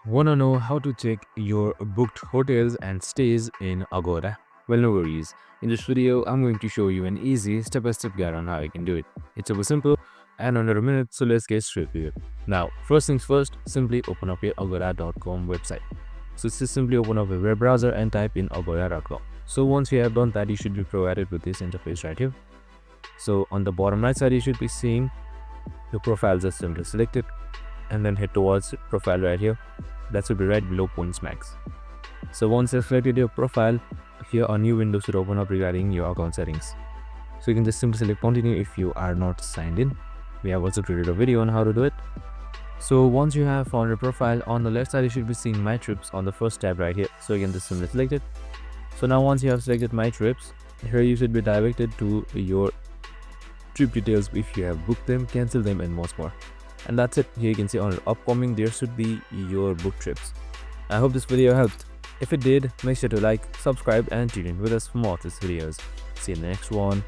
Wanna know how to check your booked hotels and stays in Agoda? Well, no worries. In this video, I'm going to show you an easy step-by-step guide on how you can do it. It's super simple and under a minute, so let's get straight to it. Now, first things first, simply open up your agoda.com website. So just simply open up a web browser and type in agoda.com. So once you have done that, you should be provided with this interface right here. So on the bottom right side, you should be seeing your profile. Just simply select it and then head towards profile right here. That should be right below points max. So once you've selected your profile, here a new window should open up regarding your account settings. So you can just simply select continue if you are not signed in. We have also created a video on how to do it. So once you have found your profile, on the left side you should be seeing my trips on the first tab right here. So you can just simply select it. So now once you have selected my trips, here you should be directed to your trip details if you have booked them, cancelled them, and much more. And that's it. Here you can see on upcoming there should be your book trips. I hope this video helped. If it did, make sure to like, subscribe, and tune in with us for more of these videos. See you in the next one.